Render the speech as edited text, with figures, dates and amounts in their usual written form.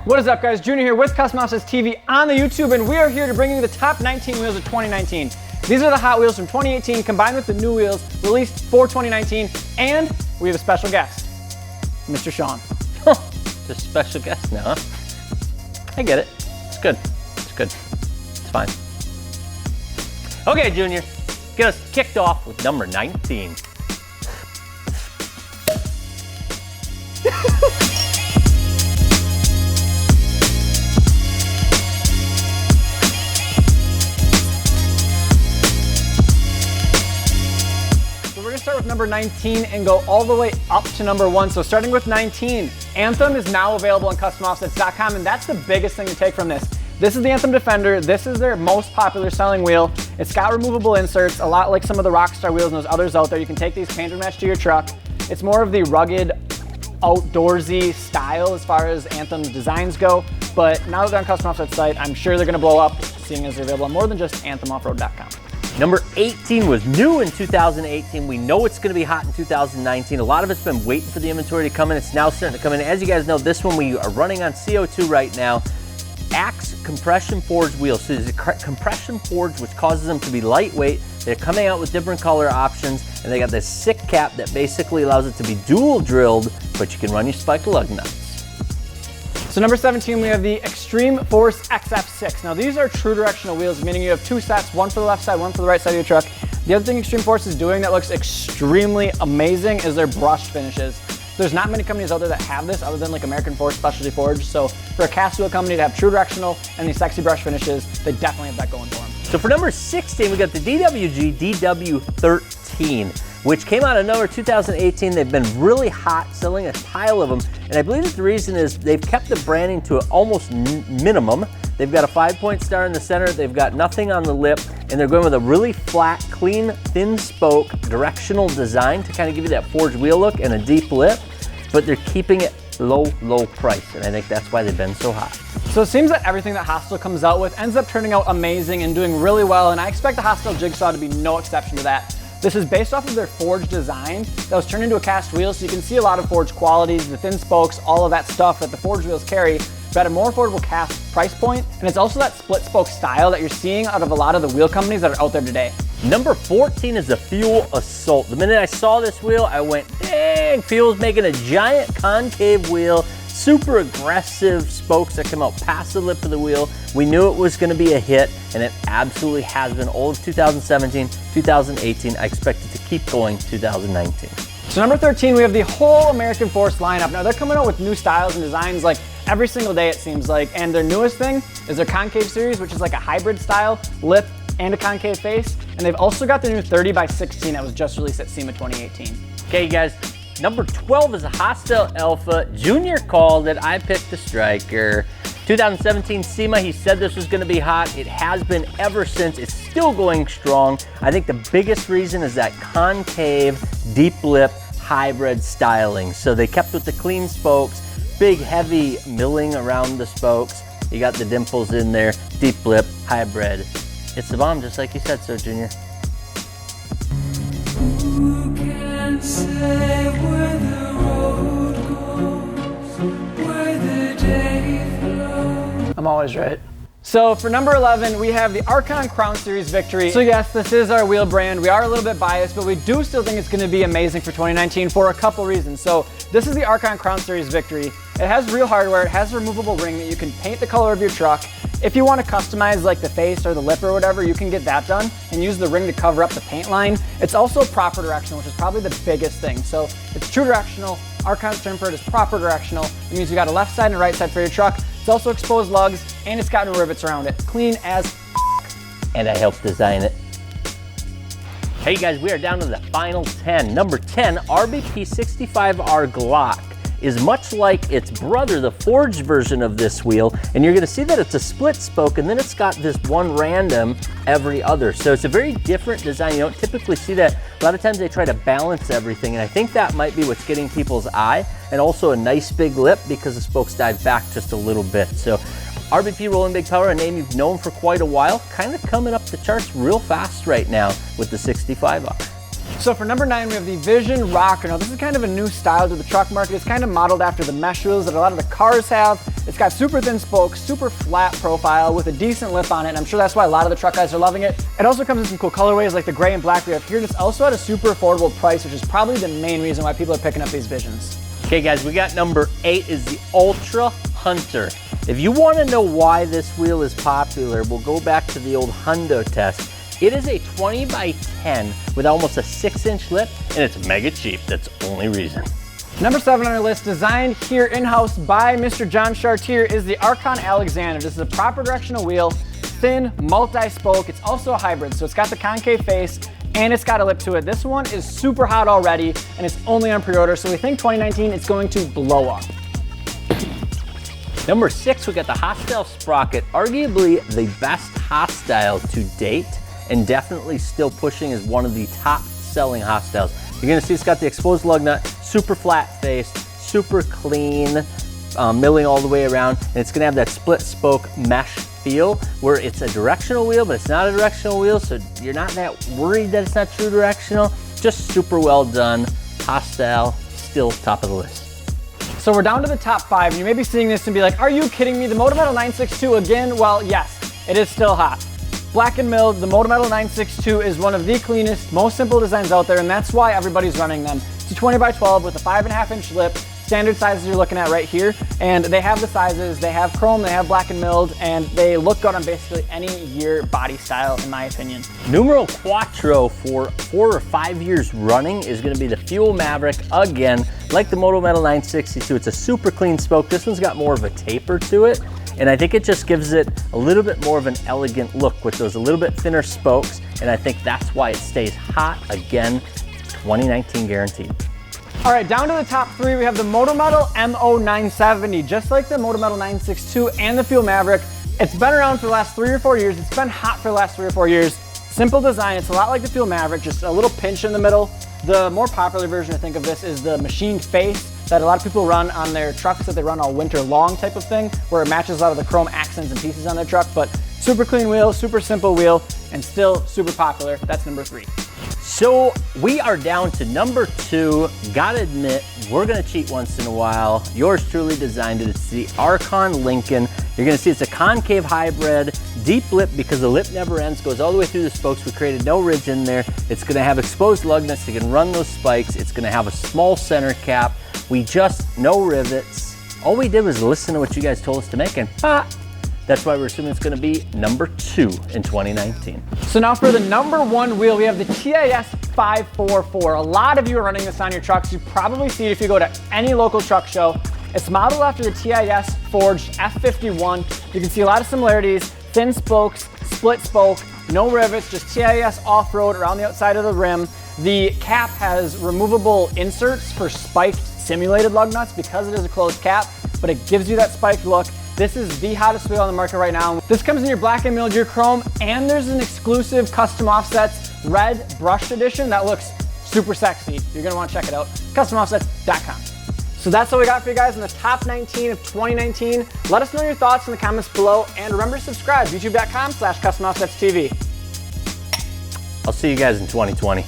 What is up, guys? Junior here with Custom Houses TV on the YouTube, and we are here to bring you the top 19 wheels of 2019. These are the Hot Wheels from 2018 combined with the new wheels released for 2019, and we have a special guest, Mr. Sean. Just a special guest now, huh? I get it. It's good. It's good. It's fine. Okay, Junior, get us kicked off with number 19. Start with number 19 and go all the way up to number 1. So starting with 19, Anthem is now available on CustomOffsets.com, and that's the biggest thing to take from this. This is the Anthem Defender. This is their most popular selling wheel. It's got removable inserts, a lot like some of the Rockstar wheels and those others out there. You can take these paint and match to your truck. It's more of the rugged, outdoorsy style as far as Anthem's designs go. But now that they're on Custom Offset's site, I'm sure they're going to blow up, seeing as they're available on more than just AnthemOffroad.com. Number 18 was new in 2018. We know it's gonna be hot in 2019. A lot of it's been waiting for the inventory to come in. It's now starting to come in. As you guys know, this one we are running on CO2 right now. Axe compression forged wheels. So there's a compression forged, which causes them to be lightweight. They're coming out with different color options, and they got this sick cap that basically allows it to be dual drilled, but you can run your spiked lug nuts. So number 17, we have the Extreme Force XF6. Now these are true directional wheels, meaning you have two sets, one for the left side, one for the right side of your truck. The other thing Extreme Force is doing that looks extremely amazing is their brushed finishes. There's not many companies out there that have this other than like American Force Specialty Forged. So for a cast wheel company to have true directional and these sexy brush finishes, they definitely have that going for them. So for number 16, we got the DWG DW13. which came out in November 2018. They've been really hot, selling a pile of them. And I believe that the reason is they've kept the branding to an almost minimum. They've got a 5-point star in the center. They've got nothing on the lip. And they're going with a really flat, clean, thin spoke, directional design to kind of give you that forged wheel look and a deep lip. But they're keeping it low price. And I think that's why they've been so hot. So it seems that everything that Hostel comes out with ends up turning out amazing and doing really well. And I expect the Hostel Jigsaw to be no exception to that. This is based off of their forged design that was turned into a cast wheel, so you can see a lot of forged qualities, the thin spokes, all of that stuff that the forged wheels carry, but at a more affordable cast price point. And it's also that split spoke style that you're seeing out of a lot of the wheel companies that are out there today. Number 14 is the Fuel Assault. The minute I saw this wheel, I went, dang, Fuel's making a giant concave wheel, super aggressive spokes that come out past the lip of the wheel. We knew it was gonna be a hit, and it absolutely has been all of 2017, 2018. I expect it to keep going 2019. So number 13, we have the whole American Force lineup. Now they're coming out with new styles and designs like every single day it seems like, and their newest thing is their concave series, which is like a hybrid style lip and a concave face. And they've also got the new 30x16 that was just released at SEMA 2018. Okay, guys. Number 12 is a Hostel Alpha. Junior called it. I picked the Striker. 2017 SEMA, he said this was going to be hot. It has been ever since. It's still going strong. I think the biggest reason is that concave, deep lip, hybrid styling. So they kept with the clean spokes, big heavy milling around the spokes. You got the dimples in there, deep lip, hybrid. It's the bomb, just like you said so, Junior. Who can say where the road goes, where the day flows? I'm always right. So for number 11, we have the Arcon Crown Series Victory. So yes, this is our wheel brand. We are a little bit biased, but we do still think it's gonna be amazing for 2019 for a couple reasons. So this is the Arcon Crown Series Victory. It has real hardware, it has a removable ring that you can paint the color of your truck. If you want to customize like the face or the lip or whatever, you can get that done and use the ring to cover up the paint line. It's also proper directional, which is probably the biggest thing. So it's true directional. Arcon's term for it is proper directional. It means you got a left side and a right side for your truck. It's also exposed lugs and it's got no rivets around it. Clean as and I helped design it. Hey guys, we are down to the final 10. Number 10, RBP 65R Glock is much like its brother, the forged version of this wheel, and you're gonna see that it's a split spoke and then it's got this one random every other. So it's a very different design. You don't typically see that. A lot of times they try to balance everything, and I think that might be what's getting people's eye, and also a nice big lip because the spokes dive back just a little bit. So RBP Rolling Big Power, a name you've known for quite a while, kind of coming up the charts real fast right now with the 65R. So for number 9, we have the Vision Rocker. Now this is kind of a new style to the truck market. It's kind of modeled after the mesh wheels that a lot of the cars have. It's got super thin spokes, super flat profile with a decent lip on it, and I'm sure that's why a lot of the truck guys are loving it. It also comes in some cool colorways like the gray and black we have here, and it's also at a super affordable price, which is probably the main reason why people are picking up these Visions. Okay guys, we got number 8 is the Ultra Hunter. If you want to know why this wheel is popular, we'll go back to the old Hundo test. It is a 20 by 10 with almost a 6-inch lip, and it's mega cheap. That's the only reason. Number 7 on our list, designed here in-house by Mr. John Chartier, is the Arcon Alexander. This is a proper directional wheel, thin, multi-spoke. It's also a hybrid, so it's got the concave face and it's got a lip to it. This one is super hot already, and it's only on pre-order, so we think 2019 it's going to blow up. Number 6, we got the Hostel Sprocket, arguably the best Hostile to date, and definitely still pushing as one of the top selling Hostiles. You're gonna see it's got the exposed lug nut, super flat face, super clean, milling all the way around, and it's gonna have that split spoke mesh feel where it's a directional wheel, but it's not a directional wheel, so you're not that worried that it's not true directional. Just super well done. Hostile, still top of the list. So we're down to the top 5, and you may be seeing this and be like, are you kidding me? The Motometal 962 again? Well, yes, it is still hot. Black and milled, the Motometal 962 is one of the cleanest, most simple designs out there, and that's why everybody's running them. It's a 20 by 12 with a 5.5-inch lip, standard sizes you're looking at right here, and they have the sizes, they have chrome, they have black and milled, and they look good on basically any year body style, in my opinion. Numero Quattro for 4 or 5 years running is gonna be the Fuel Maverick again. Like the Motometal 962, it's a super clean spoke. This one's got more of a taper to it, and I think it just gives it a little bit more of an elegant look with those a little bit thinner spokes, and I think that's why it stays hot again, 2019 guaranteed. All right, down to the top 3, we have the Motometal MO970. Just like the Motometal 962 and the Fuel Maverick, it's been around for the last 3 or 4 years. It's been hot for the last 3 or 4 years. Simple design, it's a lot like the Fuel Maverick, just a little pinch in the middle. The more popular version, I think, of this is the machined face that a lot of people run on their trucks that they run all winter long type of thing, where it matches a lot of the chrome accents and pieces on their truck, but super clean wheel, super simple wheel, and still super popular. That's number 3. So we are down to number 2. Gotta admit, we're gonna cheat once in a while. Yours truly designed it. It's the Arcon Lincoln. You're gonna see it's a concave hybrid, deep lip because the lip never ends, goes all the way through the spokes. We created no ridge in there. It's gonna have exposed lug nuts so you can run those spikes. It's gonna have a small center cap. No rivets. All we did was listen to what you guys told us to make, and that's why we're assuming it's gonna be number 2 in 2019. So now for the number 1 wheel, we have the TIS 544. A lot of you are running this on your trucks. You probably see it if you go to any local truck show. It's modeled after the TIS forged F51. You can see a lot of similarities, thin spokes, split spoke, no rivets, just TIS off-road around the outside of the rim. The cap has removable inserts for spiked simulated lug nuts because it is a closed cap, but it gives you that spiked look. This is the hottest wheel on the market right now. This comes in your black and milled, your chrome, and there's an exclusive custom offsets red brushed edition that looks super sexy. You're gonna wanna check it out, customoffsets.com. So that's what we got for you guys in the top 19 of 2019. Let us know your thoughts in the comments below, and remember to subscribe, youtube.com/customoffsetstv. I'll see you guys in 2020.